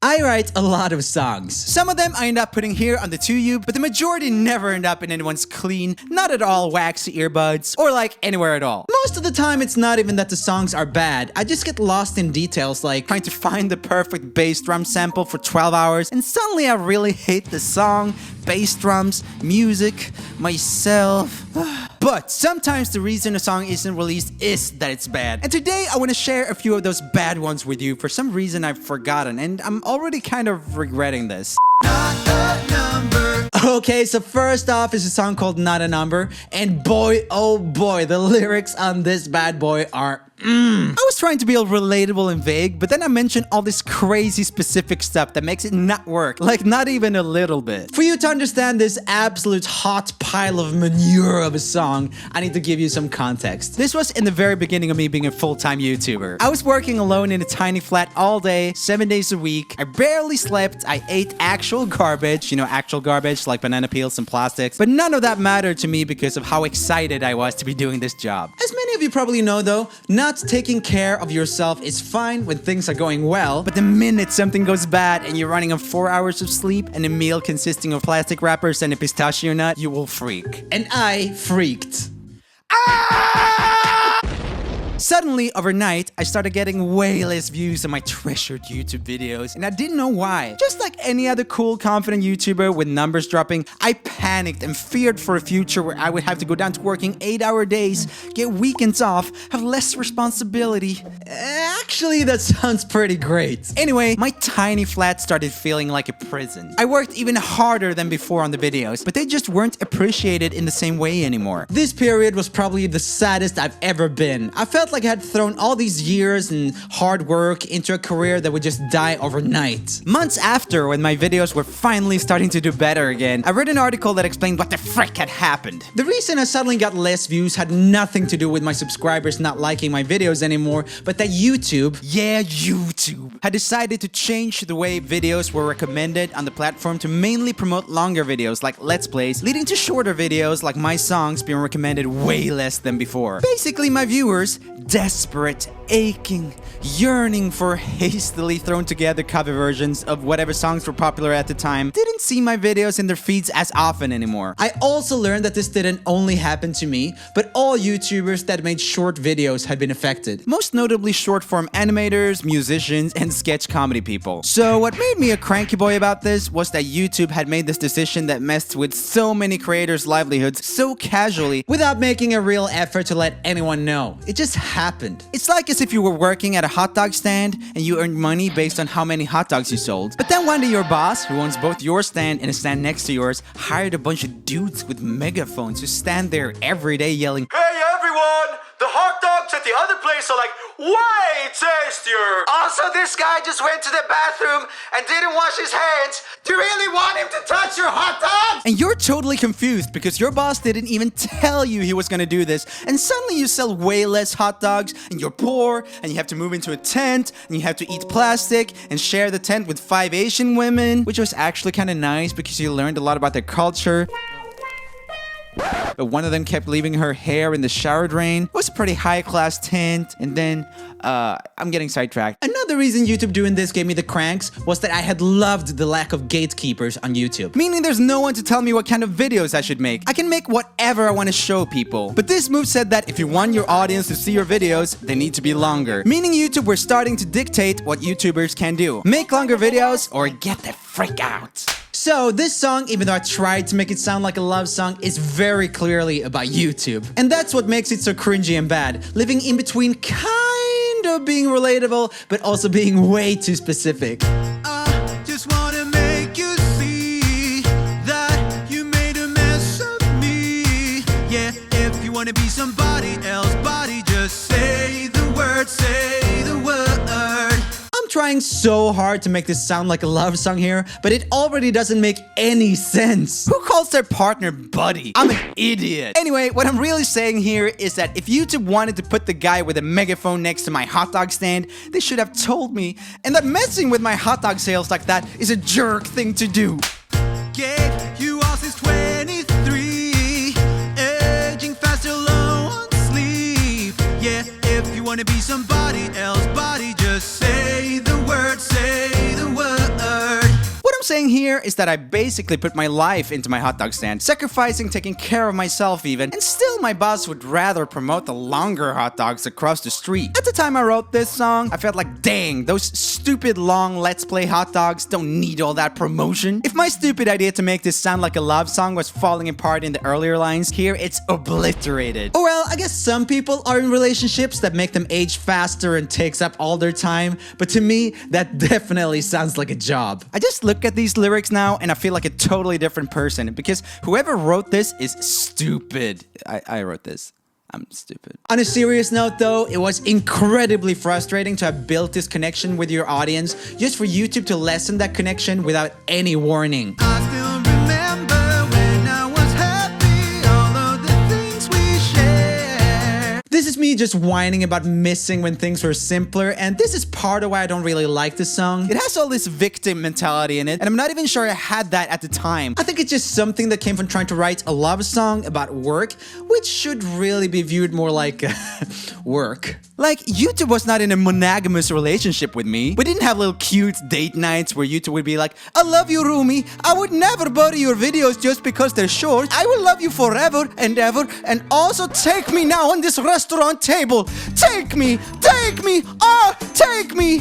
I write a lot of songs. Some of them I end up putting here on the 2U, but the majority never end up in anyone's clean, not at all waxy earbuds, or like anywhere at all. Most of the time it's not even that the songs are bad, I just get lost in details like trying to find the perfect bass drum sample for 12 hours, and suddenly I really hate the song, bass drums, music, myself. But sometimes the reason a song isn't released is that it's bad. And today I want to share a few of those bad ones with you. For some reason I've forgotten, and I'm already kind of regretting this. Not a number. Okay, so first off is a song called Not a Number, and boy, oh boy, the lyrics on this bad boy are I was trying to be all relatable and vague, but then I mentioned all this crazy specific stuff that makes it not work, like not even a little bit. For you to understand this absolute hot pile of manure of a song, I need to give you some context. This was in the very beginning of me being a full-time YouTuber. I was working alone in a tiny flat all day, 7 days a week. I barely slept. I ate actual garbage, you know, actual garbage like banana peels and plastics, but none of that mattered to me because of how excited I was to be doing this job. As many of you probably know though, not taking care of yourself is fine when things are going well, but the minute something goes bad and you're running on 4 hours of sleep and a meal consisting of plastic wrappers and a pistachio nut, you will freak. And I freaked. Suddenly, overnight, I started getting way less views on my treasured YouTube videos, and I didn't know why. Just like any other cool, confident YouTuber with numbers dropping, I panicked and feared for a future where I would have to go down to working 8-hour days, get weekends off, have less responsibility. Actually, that sounds pretty great. Anyway, my tiny flat started feeling like a prison. I worked even harder than before on the videos, but they just weren't appreciated in the same way anymore. This period was probably the saddest I've ever been. I felt like I had thrown all these years and hard work into a career that would just die overnight. Months after, when my videos were finally starting to do better again, I read an article that explained what the frick had happened. The reason I suddenly got less views had nothing to do with my subscribers not liking my videos anymore, but that YouTube, yeah, YouTube, had decided to change the way videos were recommended on the platform to mainly promote longer videos like Let's Plays, leading to shorter videos like my songs being recommended way less than before. Basically, my viewers, desperate, aching, yearning for hastily thrown together cover versions of whatever songs were popular at the time, didn't see my videos in their feeds as often anymore. I also learned that this didn't only happen to me, but all YouTubers that made short videos had been affected. Most notably short-form animators, musicians, and sketch comedy people. So what made me a cranky boy about this was that YouTube had made this decision that messed with so many creators' livelihoods so casually without making a real effort to let anyone know. It just happened. It's like as if you were working at a hot dog stand and you earned money based on how many hot dogs you sold. But then one day your boss, who owns both your stand and a stand next to yours, hired a bunch of dudes with megaphones who stand there every day yelling, "Hey everyone! The hot dogs at the other place are like way tastier! Also, this guy just went to the bathroom and didn't wash his hands. Do you really want him to touch your hot dogs?" And you're totally confused because your boss didn't even tell you he was gonna do this, and suddenly you sell way less hot dogs, and you're poor, and you have to move into a tent, and you have to eat plastic, and share the tent with 5 Asian women, which was actually kinda nice because you learned a lot about their culture. But one of them kept leaving her hair in the shower drain. It was a pretty high-class tent. And then, I'm getting sidetracked. Another reason YouTube doing this gave me the cranks was that I had loved the lack of gatekeepers on YouTube. Meaning there's no one to tell me what kind of videos I should make. I can make whatever I want to show people. But this move said that if you want your audience to see your videos, they need to be longer. Meaning YouTube were starting to dictate what YouTubers can do. Make longer videos or get the frick out. So this song, even though I tried to make it sound like a love song, is very clearly about YouTube. And that's what makes it so cringy and bad. Living in between kind of being relatable, but also being way too specific. I just wanna make you see that you made a mess of me. Yeah, if you wanna be somebody else, body, just say the word, say the word. Trying so hard to make this sound like a love song here, but it already doesn't make any sense. Who calls their partner buddy? I'm an idiot. Anyway, what I'm really saying here is that if YouTube wanted to put the guy with a megaphone next to my hot dog stand, they should have told me, and that messing with my hot dog sales like that is a jerk thing to do. Get you all since 23, aging faster, low on sleep. Yeah, if you wanna be somebody else, body, just say the word, say the word. I'm saying here is that I basically put my life into my hot dog stand, sacrificing taking care of myself even, and still my boss would rather promote the longer hot dogs across the street. At the time I wrote this song, I felt like, dang, those stupid long Let's Play hot dogs don't need all that promotion. If my stupid idea to make this sound like a love song was falling apart in the earlier lines, here it's obliterated. Oh well, I guess some people are in relationships that make them age faster and takes up all their time, but to me, that definitely sounds like a job. I just look at these lyrics now and I feel like a totally different person because whoever wrote this is stupid. I wrote this. I'm stupid. On a serious note though, it was incredibly frustrating to have built this connection with your audience just for YouTube to lessen that connection without any warning. I still remember when I was happy, all of the things we shared. This is me just whining about missing when things were simpler, and this is part of why I don't really like this song. It has all this victim mentality in it, and I'm not even sure I had that at the time. I think it's just something that came from trying to write a love song about work, which should really be viewed more like work. Like, YouTube was not in a monogamous relationship with me. We didn't have little cute date nights where YouTube would be like, I love you, Roomie. I would never bury your videos just because they're short. I will love you forever and ever. And also take me now on this restaurant table. Take me, oh, take me.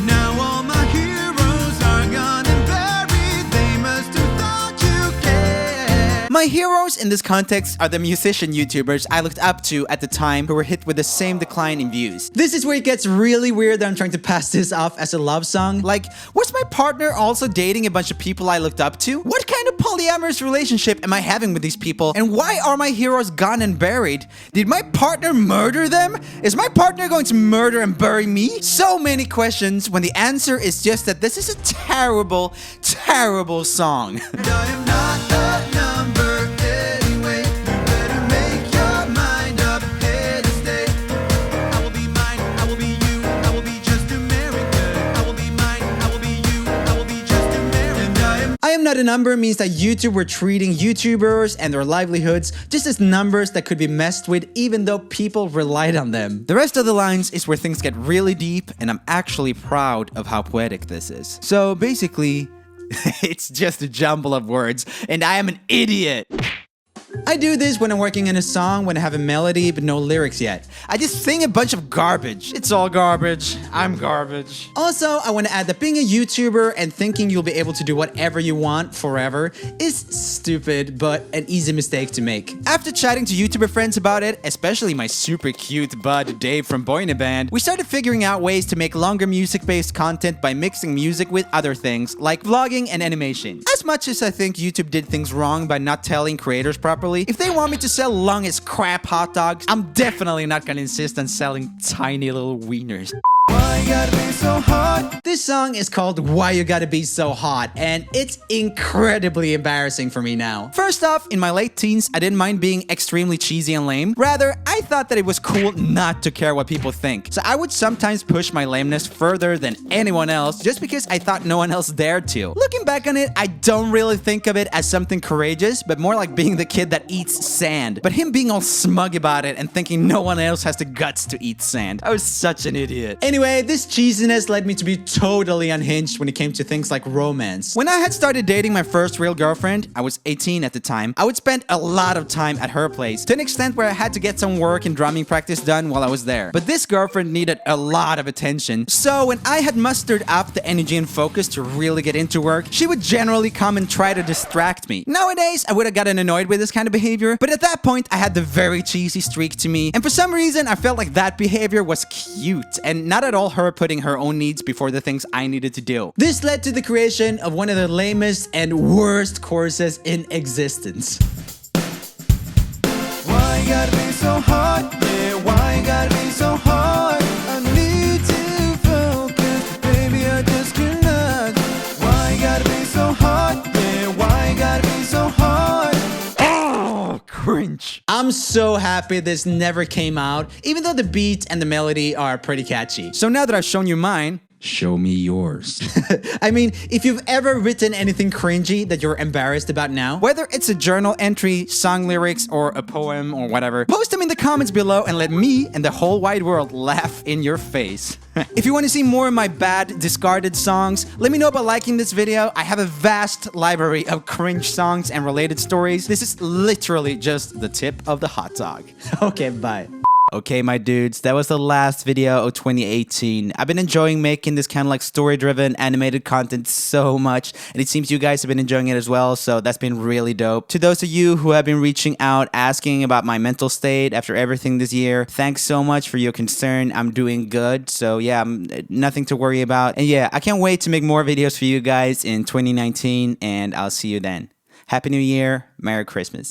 Now all my heroes are gone and buried. They must have thought you cared. My heroes in this context are the musician YouTubers I looked up to at the time who were hit with the same decline in views. This is where it gets really weird that I'm trying to pass this off as a love song. Like, was my partner also dating a bunch of people I looked up to? What kind of polyamorous relationship am I having with these people? And why are my heroes gone and buried? Did my partner murder them? Is my partner going to murder and bury me? So many questions when the answer is just that this is a terrible, terrible song. And I am not a number. I am not a number means that YouTube were treating YouTubers and their livelihoods just as numbers that could be messed with even though people relied on them. The rest of the lines is where things get really deep, and I'm actually proud of how poetic this is. So basically, it's just a jumble of words, and I am an idiot. I do this when I'm working on a song when I have a melody but no lyrics yet. I just sing a bunch of garbage. It's all garbage. I'm garbage. Also, I want to add that being a YouTuber and thinking you'll be able to do whatever you want forever is stupid but an easy mistake to make. After chatting to YouTuber friends about it, especially my super cute bud Dave from Boy in a Band, we started figuring out ways to make longer music-based content by mixing music with other things like vlogging and animation. As much as I think YouTube did things wrong by not telling creators properly, if they want me to sell long as crap hot dogs, I'm definitely not gonna insist on selling tiny little wieners. Why you gotta be so hot? This song is called Why You Gotta Be So Hot, and it's incredibly embarrassing for me now. First off, in my late teens, I didn't mind being extremely cheesy and lame. Rather, I thought that it was cool not to care what people think. So I would sometimes push my lameness further than anyone else just because I thought no one else dared to. Looking back on it, I don't really think of it as something courageous, but more like being the kid that eats sand. But him being all smug about it and thinking no one else has the guts to eat sand. I was such an idiot. Anyway, this cheesiness led me to be totally unhinged when it came to things like romance. When I had started dating my first real girlfriend, I was 18 at the time, I would spend a lot of time at her place, to an extent where I had to get some work and drumming practice done while I was there. But this girlfriend needed a lot of attention, so when I had mustered up the energy and focus to really get into work, she would generally come and try to distract me. Nowadays, I would have gotten annoyed with this kind of behavior, but at that point, I had the very cheesy streak to me, and for some reason, I felt like that behavior was cute, and not at all her putting her own needs before the things I needed to do. This led to the creation of one of the lamest and worst courses in existence. Why you gotta be so hot? Yeah, why you gotta be so hard? I need to focus, baby, I just cannot. Why you gotta be so hot? Yeah, why you gotta be so hard? Oh, cringe. I'm so happy this never came out, even though the beat and the melody are pretty catchy. So now that I've shown you mine, Show me yours. I mean, if you've ever written anything cringy that you're embarrassed about now, whether it's a journal entry, song lyrics, or a poem or whatever, post them in the comments below and let me and the whole wide world laugh in your face. If you want to see more of my bad, discarded songs, let me know by liking this video. I have a vast library of cringe songs and related stories. This is literally just the tip of the hot dog. Okay, bye. Okay, my dudes, that was the last video of 2018. I've been enjoying making this kind of like story-driven animated content so much, and it seems you guys have been enjoying it as well, so that's been really dope. To those of you who have been reaching out asking about my mental state after everything this year, thanks so much for your concern. I'm doing good, so yeah, nothing to worry about. And yeah, I can't wait to make more videos for you guys in 2019, and I'll see you then. Happy New Year, Merry Christmas.